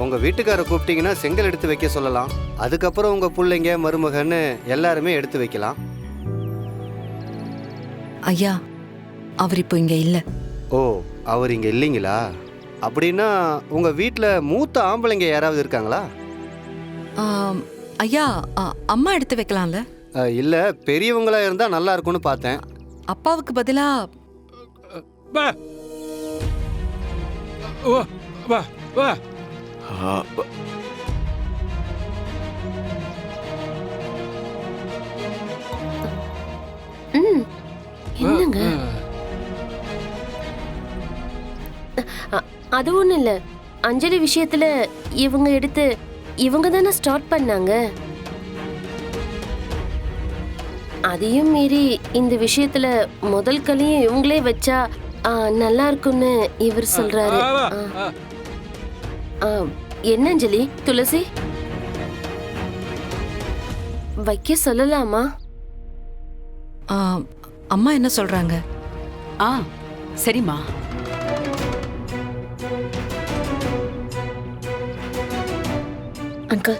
உங்க வீட்டுக்கார கூப்பிட்டீங்கன்னா செங்கல் எடுத்து வைக்க சொல்லலாம். அதுக்கப்புறம் உங்க பிள்ளைங்க மருமகன்னு எல்லாருமே எடுத்து வைக்கலாம். ஐயா, அவர் இப்போ இங்க இல்ல. ஓ, அவர் இங்க இல்லைங்களா? அப்படின்னா உங்க வீட்டில் மூத்த ஆம்பளைங்க யாராவது இருக்காங்களா? ஐயா, அம்மா எடுத்து வைக்கலாம்ல? இல்ல, பெரியவங்களா இருந்தா நல்லா இருக்கும்னு பார்த்தேன். அப்பாவுக்கு பதிலா வா வா வா வா. என்னங்க? அது ஒண்ணும் இல்ல. அஞ்சலி விஷயத்துல இவங்க எடுத்து இவங்க தானே ஸ்டார்ட் பண்ணாங்க. அதையும் மீறி இந்த விஷயத்துல முதல் கலையும் இவங்களே வச்சா நல்லா இருக்கும்னு இவர் சொல்றாரு. என்ன அஞ்சலி, துளசி வைக்க சொல்லலாமா? அம்மா என்ன சொல்றாங்க? சரிம்மா. அங்கிள்,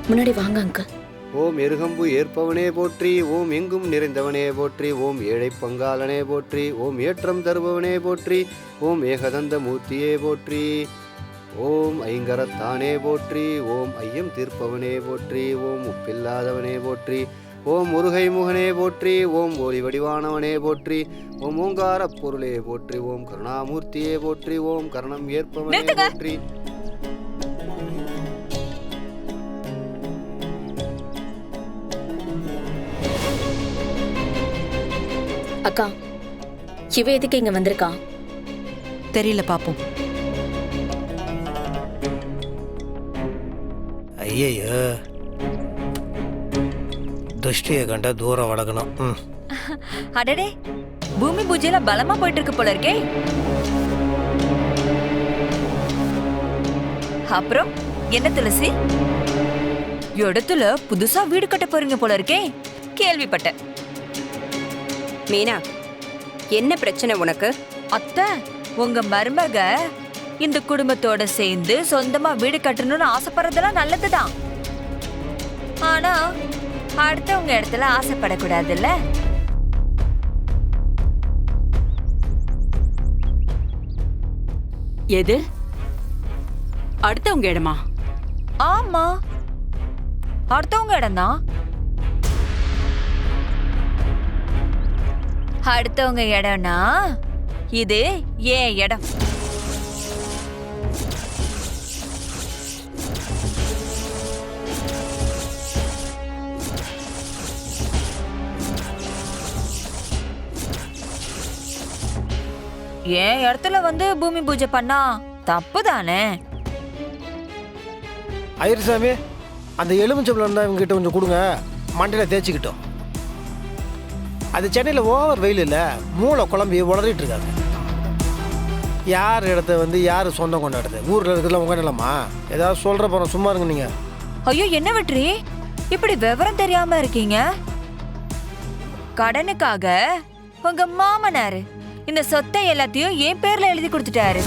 முன்னாடி வாங்க அங்கிள். ஓம் எருகம்பு ஏற்பவனே போற்றி, ஓம் எங்கும் நிறைந்தவனே போற்றி, ஓம் ஏழை பங்காளனே போற்றி, ஓம் ஏற்றம் தருபவனே போற்றி, ஓம் ஏகதந்த மூர்த்தியே போற்றி, ஓம் ஐங்கரத்தானே போற்றி, ஓம் ஐயம் தீர்ப்பவனே போற்றி, ஓம் உப்பில்லாதவனே போற்றி, ஓம் முருகை முகனே போற்றி, ஓம் ஒளி வடிவானவனே போற்றி, ஓம் ஓங்கார பொருளே போற்றி, ஓம் கருணாமூர்த்தியே போற்றி, ஓம் கரணம் ஏற்பவனே போற்றி. அக்கா, இவ எதுக்கு இங்க வந்திருக்கா? தெரியல, பாப்போம். ஐயோ, துஷ்டியை கண்டா தூரம் வளர்க்கணும். அடடே, பூமி பூஜையில பலமா போயிட்டு இருக்கு போல இருக்கே. அப்புறம் என்ன துளசி, இடத்துல புதுசா வீடு கட்ட போறீங்க போல இருக்கே, கேள்விப்பட்டேன். மீனா, என்ன பிரச்சனை உனக்கு? அத்தை, உங்க மருமக இந்த குடும்பத்தோட சேர்ந்து சொந்தமா வீடு கட்டணும்னு ஆசைப்படுறதெல்லாம் நல்லதுதான். ஆனா அடுத்தவங்க இடத்துல ஆசைப்படக்கூடாதுல்ல. எது? அடுத்தவங்க இடமா? ஆமா, அடுத்தவங்க இடம்தான். அடுத்தவங்க இடம்னா இது ஏன் இடம். என் இடத்துல வந்து பூமி பூஜை பண்ணா தப்பு தானே? ஐயர்சாமி, அந்த எலுமிச்சம்பழம் இருந்தால் இவங்க கிட்ட கொஞ்சம் கொடுங்க, மண்டையில் தேய்ச்சிக்கிட்டோம். அது சென்னையில் ஓவர் வெயில் இல்லை, மூளை குழம்பி உளறிட்டு இருக்காங்க. யார் இடத்த வந்து யார் சொந்தம் கொண்டாடுது? ஊரில் இருக்கிறதுல உங்க நிலமா? ஏதாவது சொல்கிற போகிறோம், சும்மா இருங்க நீங்கள். ஐயோ, என்ன வெற்றி இப்படி விவரம் தெரியாம இருக்கீங்க? கடனுக்காக உங்க மாமனாரு இந்த சொத்தை எல்லாத்தையும் என் பேர்ல எழுதி கொடுத்துட்டாரு.